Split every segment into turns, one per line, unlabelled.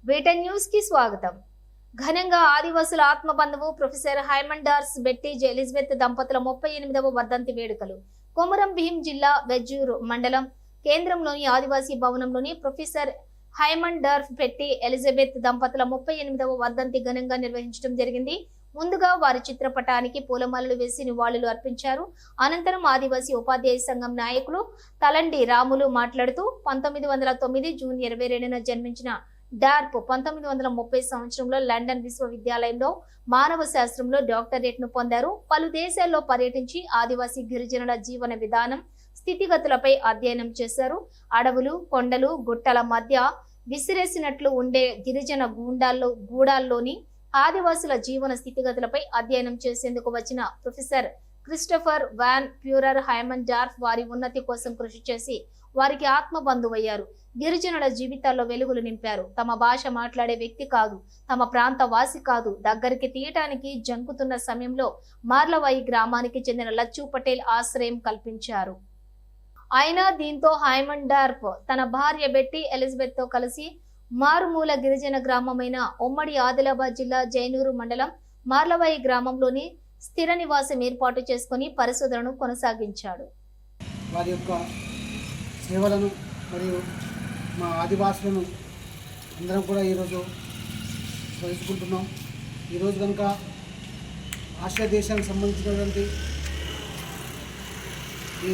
వేటన్ news కి స్వాగతం. ఘనంగా ఆదివాసుల ఆత్మబంధువు ప్రొఫెసర్ హైమండార్స్ బెట్టి ఎలిజబెత్ దంపతుల 38వ వర్ధంతి వేడుకలు కొమరం భీం జిల్లా వెజ్జూరు మండలం కేంద్రంలోని ఆదివాసీ భవనంలోని ప్రొఫెసర్ హైమండార్స్ బెట్టి ఎలిజబెత్ దంపతుల 38వ వర్ధంతి ఘనంగా నిర్వహించడం జరిగింది. ముందుగా వారి చిత్రపటానికి పూలమాలలు వేసి నివాళులు అర్పించారు. అనంతరం ఆదివాసీ ఉపాధ్యాయ సంఘం నాయకులు తలండి రాములు మాట్లాడుతూ 1909 జూన్ 22న జన్మించిన డార్ప్ 1930 సంవత్సరంలో లండన్ విశ్వవిద్యాలయంలో మానవ శాస్త్రంలో డాక్టరేట్ ను పొందారు. పలు దేశాల్లో పర్యటించి ఆదివాసీ గిరిజనుల జీవన విధానం స్థితిగతులపై అధ్యయనం చేశారు. అడవులు, కొండలు, గుట్టల మధ్య విసిరేసినట్లు ఉండే గిరిజన గూడాల్లోని ఆదివాసుల జీవన స్థితిగతులపై అధ్యయనం చేసేందుకు వచ్చిన professor Christopher van purer Haimendorf వారి ఉన్నతి కోసం కృషి చేసి వారికి ఆత్మబంధువయ్యారు. గిరిజనుల జీవితాల్లో వెలుగులు నింపారు. తమ భాష మాట్లాడే వ్యక్తి కాదు, తమ ప్రాంత వాసి కాదు, దగ్గరికి తీయటానికి జంకుతున్న సమయంలో మార్లవాయి గ్రామానికి చెందిన లచ్చు పటేల్ ఆశ్రయం కల్పించారు. అయినా దీంతో హైమండార్ఫ్ తన భార్య బెట్టి ఎలిజబెత్ తో కలిసి మారుమూల గిరిజన గ్రామమైన ఉమ్మడి ఆదిలాబాద్ జిల్లా జైనూరు మండలం మార్లవాయి గ్రామంలోని స్థిర నివాసం ఏర్పాటు చేసుకుని పరిశోధనను కొనసాగించాడు.
వారి యొక్క సేవలను మరియు మా ఆదివాసులను అందరం కూడా ఈరోజు స్మరించుకుంటున్నాం. ఈరోజు కనుక ఆసియా దేశానికి సంబంధించినటువంటి ఈ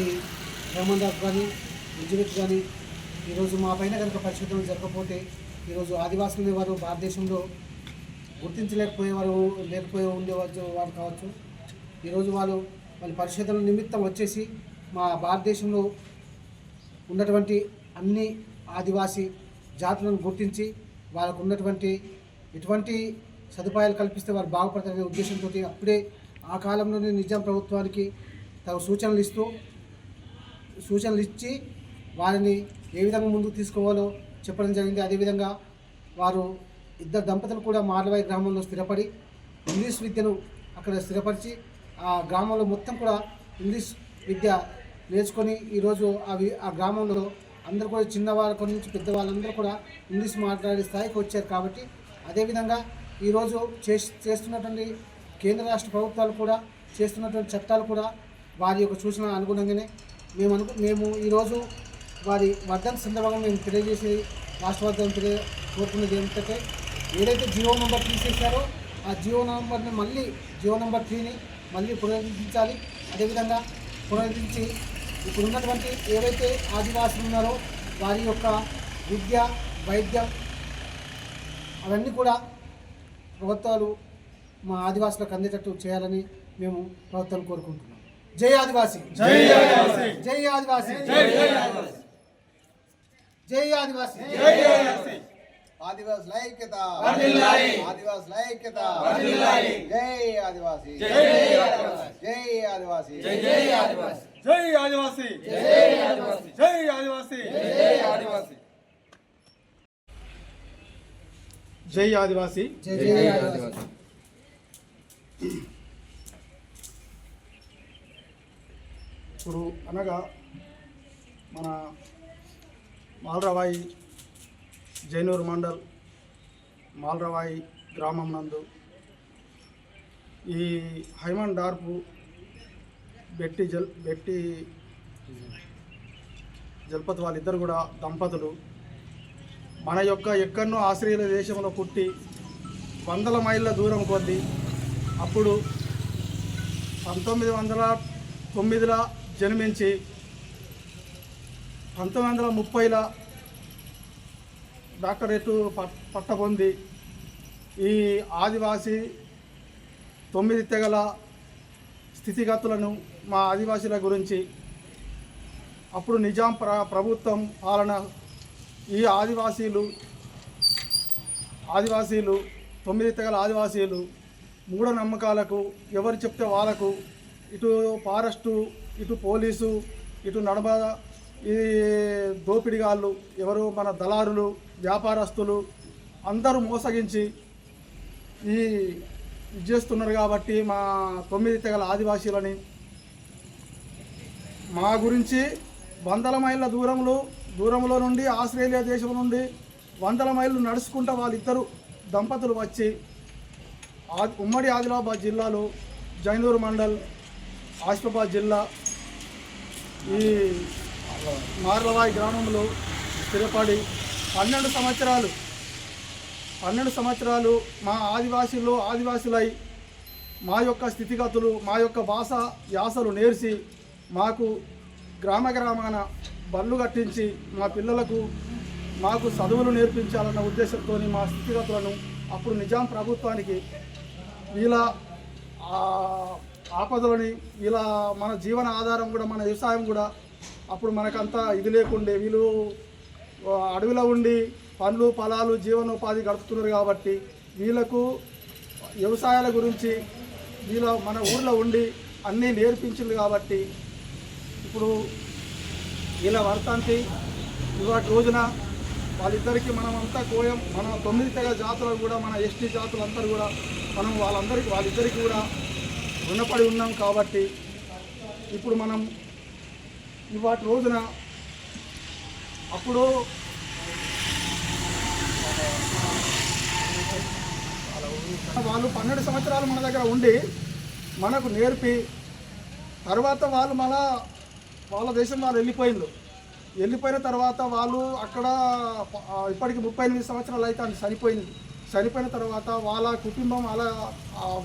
హైమండార్ఫ్ కానీ ఎలిజబెత్ కానీ ఈరోజు మా పైన కనుక పరిశోధనలు జరగకపోతే ఈరోజు ఆదివాసులని వారు భారతదేశంలో లేకపోయి ఉండేవారు వారు కావచ్చు. ఈరోజు వాళ్ళ పరిశోధనల నిమిత్తం వచ్చేసి మా భారతదేశంలో ఉన్నటువంటి అన్ని ఆదివాసీ జాతులను గుర్తించి వాళ్ళకు ఉన్నటువంటి ఎటువంటి సదుపాయాలు కల్పిస్తే వారు బాగుపడతారనే ఉద్దేశంతో అప్పుడే ఆ కాలంలోనే నిజాం ప్రభుత్వానికి తగు సూచనలు ఇచ్చి వారిని ఏ విధంగా ముందుకు తీసుకోవాలో చెప్పడం జరిగింది. అదేవిధంగా వారు ఇద్దరు దంపతులు కూడా మార్లవాయి గ్రామంలో స్థిరపడి ఇంగ్లీష్ విద్యను అక్కడ స్థిరపరిచి ఆ గ్రామంలో మొత్తం కూడా ఇంగ్లీష్ విద్య నేర్చుకొని ఈరోజు ఆ గ్రామంలో అందరూ కూడా చిన్నవాళ్ళ నుంచి పెద్దవాళ్ళందరూ కూడా ఇంగ్లీష్ మాట్లాడే స్థాయికి వచ్చారు. కాబట్టి అదేవిధంగా ఈరోజు చేస్తున్నటువంటి కేంద్ర రాష్ట్ర ప్రభుత్వాలు కూడా చేస్తున్నటువంటి చట్టాలు కూడా వారి యొక్క సూచన అనుగుణంగానే మేము ఈరోజు వారి వర్ధంతి సందర్భంగా మేము తెలియజేసి రాష్ట్ర వర్ధంతి కోరుకున్నది ఏమిటంటే ఏదైతే జియో నెంబర్ తీసేశారో ఆ జియో నెంబర్ని మళ్ళీ జియో నెంబర్ 3ని మళ్ళీ పునరుద్ధరించాలి. అదేవిధంగా పునరుద్ధరించి ఇప్పుడు ఉన్నటువంటి ఏవైతే ఆదివాసులు ఉన్నారో వారి యొక్క విద్య, వైద్యం అవన్నీ కూడా ప్రభుత్వాలు మా ఆదివాసులకు అందేటట్టు చేయాలని మేము ప్రభుత్వాలు కోరుకుంటున్నాం. జై ఆదివాసి, జై ఆదివాసి, జై ఆదివాసి, జై ఆదివాసి, జై ఆదివాసి.
ఆదివాసుల ఐక్యత, ఆదివాసుల ఐక్యత, జై ఆదివాసి, జై ఆదివాసి, జై ఆదివాసి, జై ఆదివాసి,
జై ఆదివాసి, జై ఆదివాసి, జై ఆదివాసి, జై ఆదివాసి, జై ఆదివాసి,
జై ఆదివాసి.
ఇప్పుడు అనగా మన మాల్రవాయి జైనూరు మండల్ మాల్రవాయి గ్రామం నందు ఈ హైమండార్ఫ్ బెట్టి జల్పత్ వాళ్ళిద్దరు కూడా దంపతులు మన యొక్క ఎక్కడనో ఆస్ట్రేలియా దేశంలో పుట్టి 100 మైళ్ళ దూరం కొద్ది అప్పుడు 1909లో జన్మించి 1930లో డాక్టరేటు పట్ట పొంది ఈ ఆదివాసీ 9 తెగల స్థితిగతులను మా ఆదివాసీల గురించి అప్పుడు నిజాం ప్రభుత్వం పాలన ఈ ఆదివాసీలు 9 తెగల ఆదివాసీలు మూఢనమ్మకాలకు ఎవరు చెప్తే వాళ్ళకు ఇటు ఫారెస్టు, ఇటు పోలీసు, ఇటు నడమ ఈ దోపిడిగాళ్ళు ఎవరు మన దళారులు, వ్యాపారస్తులు అందరూ మోసగించి ఇది చేస్తున్నారు. కాబట్టి మా 9 తెగల ఆదివాసీలని మా గురించి 100 మైళ్ళ దూరంలో నుండి ఆస్ట్రేలియా దేశం నుండి వందల మైళ్ళు నడుచుకుంటూ వాళ్ళిద్దరు దంపతులు వచ్చి ఉమ్మడి ఆదిలాబాద్ జిల్లాలో జైనూరు మండల్ ఆసిఫాబాద్ జిల్లా ఈ మార్లవాయి గ్రామంలో స్థిరపడి 12 సంవత్సరాలు మా ఆదివాసులై మా యొక్క స్థితిగతులు మా యొక్క భాష యాసలు నేర్చి మాకు గ్రామాన బళ్ళు కట్టించి మా పిల్లలకు మాకు చదువులు నేర్పించాలన్న ఉద్దేశంతో మా స్థితిగతులను అప్పుడు నిజాం ప్రభుత్వానికి వీళ్ళ ఆపదలని ఇలా మన జీవన ఆధారం కూడా మన వ్యవసాయం కూడా అప్పుడు మనకంతా ఇది లేకుండే వీళ్ళు అడవిలో ఉండి పండ్లు పొలాలు జీవనోపాధి గడుపుతున్నారు కాబట్టి వీళ్ళకు వ్యవసాయాల గురించి వీళ్ళ మన ఊళ్ళో ఉండి అన్నీ నేర్పించింది కాబట్టి ఇప్పుడు వీళ్ళ వర్తంతి ఇవాటి రోజున వాళ్ళిద్దరికీ మనమంతా కోయం మన 9 తెగ జాతులు కూడా మన ఎస్టీ జాతులందరూ కూడా మనం వాళ్ళిద్దరికీ కూడా రుణపడి ఉన్నాం కాబట్టి ఇప్పుడు మనం ఇవాటి రోజున అప్పుడు వాళ్ళు 12 సంవత్సరాలు మన దగ్గర ఉండి మనకు నేర్పి తర్వాత వాళ్ళు మళ్ళా వాళ్ళ దేశం వాళ్ళు వెళ్ళిపోయిన తర్వాత వాళ్ళు అక్కడ ఇప్పటికి 38 సంవత్సరాలు అయితే అని చనిపోయిన తర్వాత వాళ్ళ కుటుంబం వాళ్ళ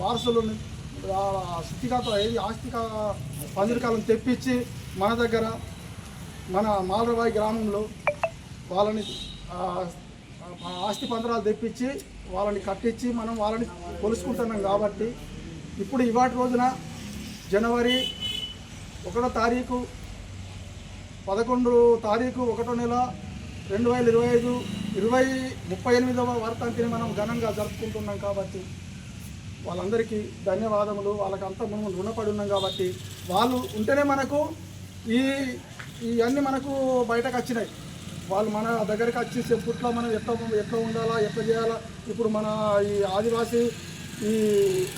వారసులు స్థితిగత ఆస్తిక పంజరకాలను తెప్పించి మన దగ్గర మన మాలరవాయి గ్రామంలో వాళ్ళని ఆస్తి పంజరాలు తెప్పించి వాళ్ళని కట్టించి మనం వాళ్ళని కొలుసుకుంటున్నాం కాబట్టి ఇప్పుడు ఇవాటి రోజున జనవరి 1వ తారీఖు 11వ తారీఖు 1వ నెల 2025 38వ వర్ధంతిని మనం ఘనంగా జరుపుకుంటున్నాం కాబట్టి వాళ్ళందరికీ ధన్యవాదములు. వాళ్ళకంతా మనం రుణపడి ఉన్నాం కాబట్టి వాళ్ళు ఉంటేనే మనకు ఇవన్నీ మనకు బయటకు వచ్చినాయి. వాళ్ళు మన దగ్గరికి వచ్చి చెప్పుట్లా మనం ఎట్లా ఉండాలా ఎట్లా చేయాలా ఇప్పుడు మన ఈ ఆదివాసీ ఈ